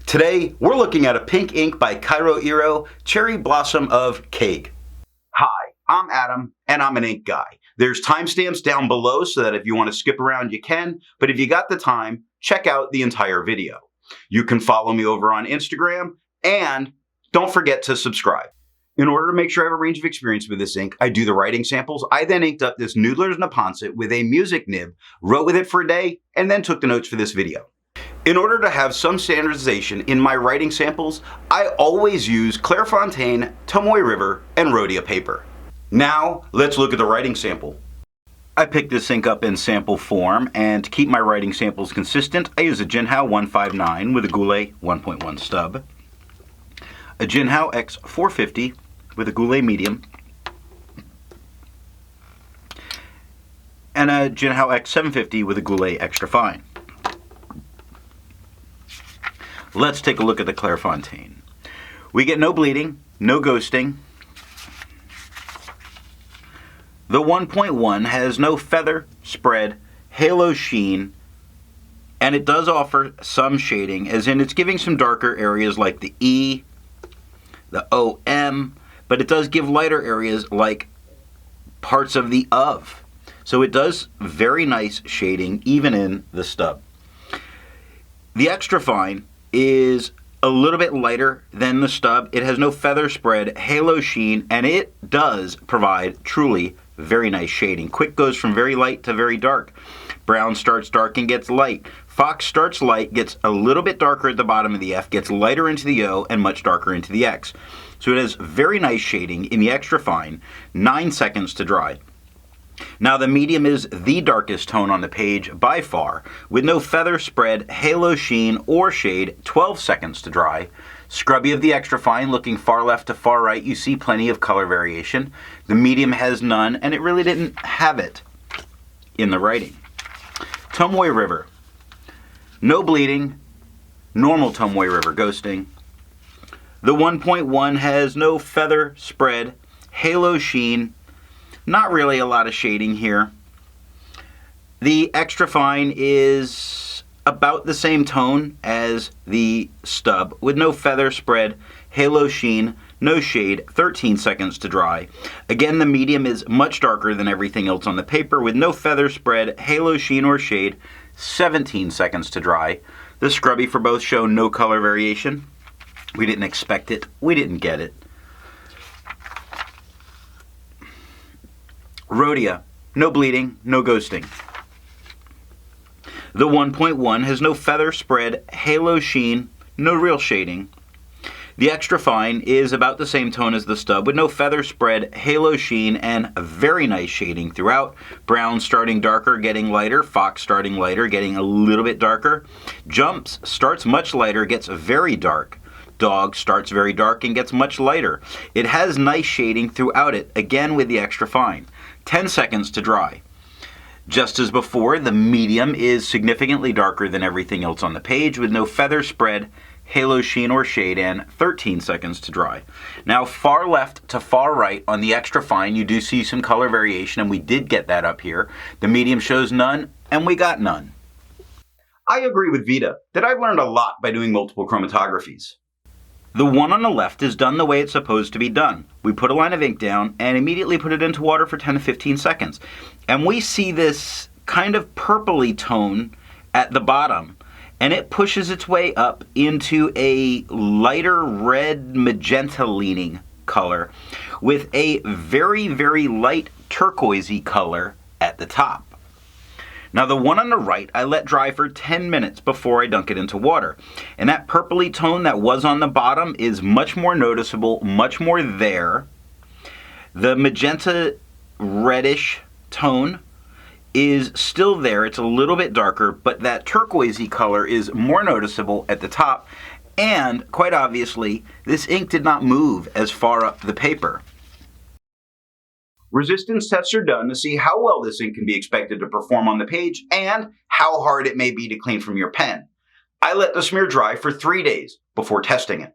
Today, we're looking at a pink ink by Kyo Iro, Cherry Blossom of Keage. Hi, I'm Adam, and I'm an ink guy. There's timestamps down below so that if you want to skip around, you can, but if you got the time, check out the entire video. You can follow me over on Instagram, and don't forget to subscribe. In order to make sure I have a range of experience with this ink, I do the writing samples. I then inked up this Noodler's Naponset with a music nib, wrote with it for a day, and then took the notes for this video. In order to have some standardization in my writing samples, I always use Clairfontaine, Tomoe River, and Rhodia paper. Now, let's look at the writing sample. I picked this ink up in sample form, and to keep my writing samples consistent, I use a Jinhao 159 with a Goulet 1.1 stub, a Jinhao X 450 with a Goulet medium, and a Jinhao X 750 with a Goulet extra fine. Let's take a look at the Clairfontaine. We get no bleeding, no ghosting. The 1.1 has no feather, spread, halo sheen, and it does offer some shading, as in it's giving some darker areas like the E, the OM, but it does give lighter areas like parts of the of. So it does very nice shading even in the stub. The extra fine is a little bit lighter than the stub. It has no feather spread, halo sheen, and it does provide truly very nice shading. Quick goes from very light to very dark. Brown starts dark and gets light. Fox starts light, gets a little bit darker at the bottom of the F, gets lighter into the O, and much darker into the X. So it has very nice shading in the extra fine, 9 seconds to dry. Now the medium is the darkest tone on the page by far, with no feather spread, halo sheen, or shade, 12 seconds to dry. Scrubby of the extra fine, looking far left to far right, you see plenty of color variation. The medium has none, and it really didn't have it in the writing. Tomoe River. No bleeding, normal Tomoe River ghosting. The 1.1 has no feather spread, halo sheen, not really a lot of shading here. The extra fine is about the same tone as the stub, with no feather spread, halo sheen, no shade, 13 seconds to dry. Again, the medium is much darker than everything else on the paper, with no feather spread, halo sheen, or shade, 17 seconds to dry. The scrubby for both show no color variation. We didn't expect it. We didn't get it. Rhodia, no bleeding, no ghosting. The 1.1 has no feather spread, halo sheen, no real shading. The extra fine is about the same tone as the stub, with no feather spread, halo sheen, and very nice shading throughout. Brown starting darker, getting lighter. Fox starting lighter, getting a little bit darker. Jumps starts much lighter, gets very dark. Dog starts very dark and gets much lighter. It has nice shading throughout it, again with the extra fine. 10 seconds to dry. Just as before, the medium is significantly darker than everything else on the page, with no feather spread, halo sheen, or shade, and 13 seconds to dry. Now, far left to far right on the extra fine, you do see some color variation, and we did get that up here. The medium shows none, and we got none. I agree with Vita that I've learned a lot by doing multiple chromatographies. The one on the left is done the way it's supposed to be done. We put a line of ink down and immediately put it into water for 10 to 15 seconds. And we see this kind of purpley tone at the bottom, and it pushes its way up into a lighter red magenta leaning color with a very, very light turquoisey color at the top. Now the one on the right I let dry for 10 minutes before I dunk it into water. And that purpley tone that was on the bottom is much more noticeable, much more there. The magenta reddish tone is still there. It's a little bit darker, but that turquoisey color is more noticeable at the top. And quite obviously, this ink did not move as far up the paper. Resistance tests are done to see how well this ink can be expected to perform on the page and how hard it may be to clean from your pen. I let the smear dry for 3 days before testing it.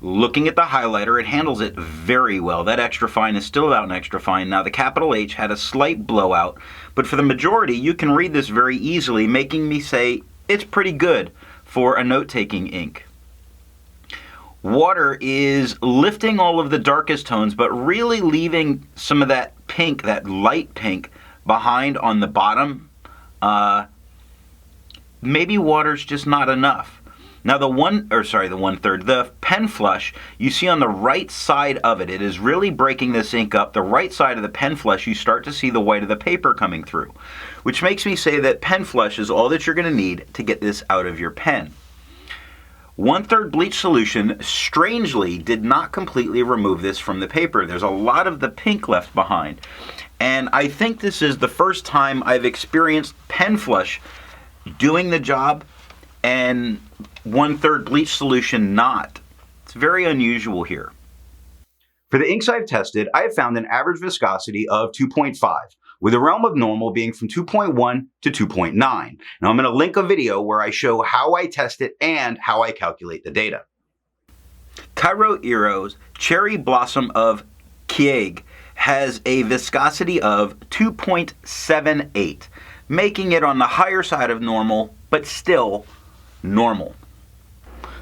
Looking at the highlighter, it handles it very well. That extra fine is still about an extra fine. Now the capital H had a slight blowout, but for the majority you can read this very easily, making me say it's pretty good for a note-taking ink. Water is lifting all of the darkest tones, but really leaving some of that pink, that light pink, behind on the bottom. Maybe water's just not enough. Now the pen flush, you see on the right side of it, it is really breaking this ink up. The right side of the pen flush, you start to see the white of the paper coming through, which makes me say that pen flush is all that you're going to need to get this out of your pen. 1/3 bleach solution, strangely, did not completely remove this from the paper. There's a lot of the pink left behind. And I think this is the first time I've experienced pen flush doing the job and 1/3 bleach solution not. It's very unusual here. For the inks I've tested, I have found an average viscosity of 2.5, with the realm of normal being from 2.1 to 2.9. Now I'm going to link a video where I show how I test it and how I calculate the data. Kyo Iro's Cherry Blossom of Keage has a viscosity of 2.78, making it on the higher side of normal, but still normal.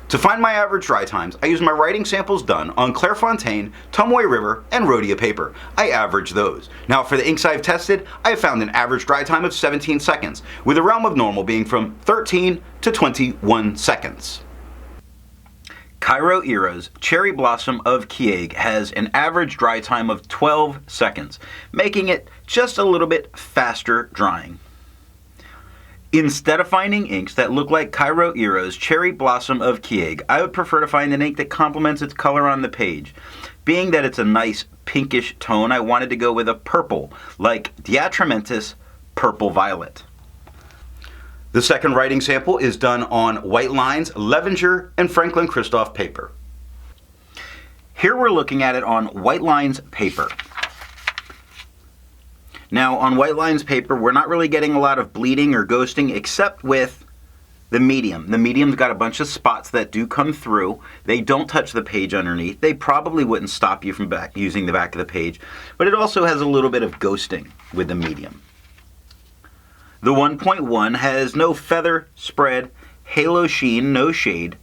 To find my average dry times, I use my writing samples done on Clairfontaine, Tomoe River, and Rhodia paper. I average those. Now for the inks I've tested, I have found an average dry time of 17 seconds, with the realm of normal being from 13 to 21 seconds. Kyo Iro's Cherry Blossom of Keage has an average dry time of 12 seconds, making it just a little bit faster drying. Instead of finding inks that look like Kyo Iro's Cherry Blossom of Keage, I would prefer to find an ink that complements its color on the page. Being that it's a nice pinkish tone, I wanted to go with a purple, like the Atramentis Purple Violet. The second writing sample is done on White Lines, Levenger, and Franklin Christoph paper. Here we're looking at it on White Lines paper. Now on White Lines paper, we're not really getting a lot of bleeding or ghosting except with the medium. The medium's got a bunch of spots that do come through. They don't touch the page underneath. They probably wouldn't stop you from using the back of the page, but it also has a little bit of ghosting with the medium. The 1.1 has no feather, spread, halo sheen, no shade.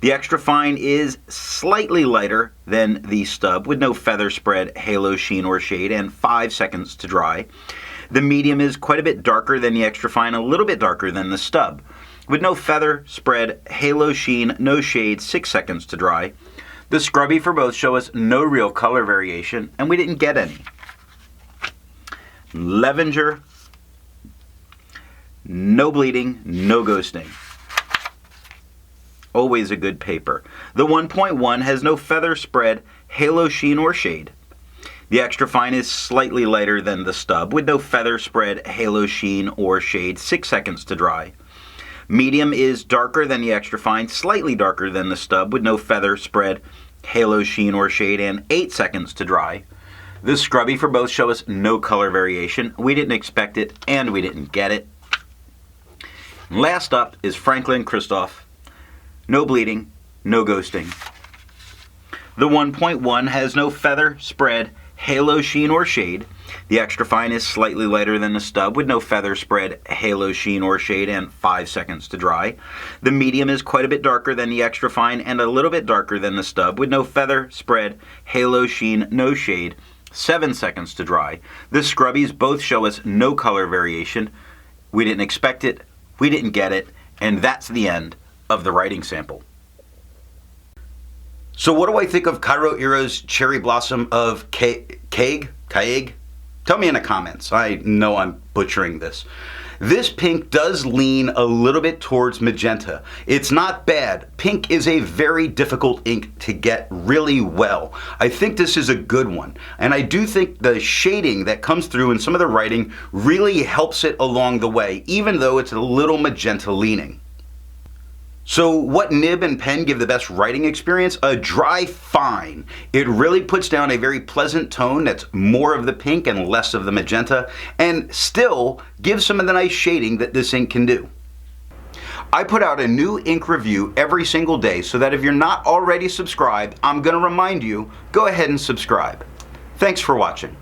The extra fine is slightly lighter than the stub with no feather, spread, halo sheen, or shade, and 5 seconds to dry. The medium is quite a bit darker than the extra fine, a little bit darker than the stub with no feather, spread, halo sheen, no shade, 6 seconds to dry. The scrubby for both show us no real color variation, and we didn't get any. Levenger, no bleeding, no ghosting. Always a good paper. The 1.1 has no feather, spread, halo sheen, or shade. The extra fine is slightly lighter than the stub with no feather, spread, halo sheen, or shade, 6 seconds to dry. Medium is darker than the extra fine, slightly darker than the stub with no feather, spread, halo sheen, or shade, and 8 seconds to dry. The scrubby for both show us no color variation. We didn't expect it and we didn't get it. Last up is Franklin Christoph. No bleeding, no ghosting. The 1.1 has no feather, spread, halo sheen, or shade. The extra fine is slightly lighter than the stub with no feather, spread, halo sheen, or shade, and 5 seconds to dry. The medium is quite a bit darker than the extra fine and a little bit darker than the stub with no feather, spread, halo sheen, no shade, 7 seconds to dry. The scrubbies both show us no color variation. We didn't expect it, we didn't get it, and that's the end of the writing sample. So what do I think of Kyo Iro's Cherry Blossom of Keage? Tell me in the comments. I know I'm butchering this. This pink does lean a little bit towards magenta. It's not bad. Pink is a very difficult ink to get really well. I think this is a good one. And I do think the shading that comes through in some of the writing really helps it along the way, even though it's a little magenta leaning. So what nib and pen give the best writing experience? A dry fine. It really puts down a very pleasant tone that's more of the pink and less of the magenta, and still gives some of the nice shading that this ink can do. I put out a new ink review every single day, so that if you're not already subscribed, I'm going to remind you, go ahead and subscribe. Thanks for watching.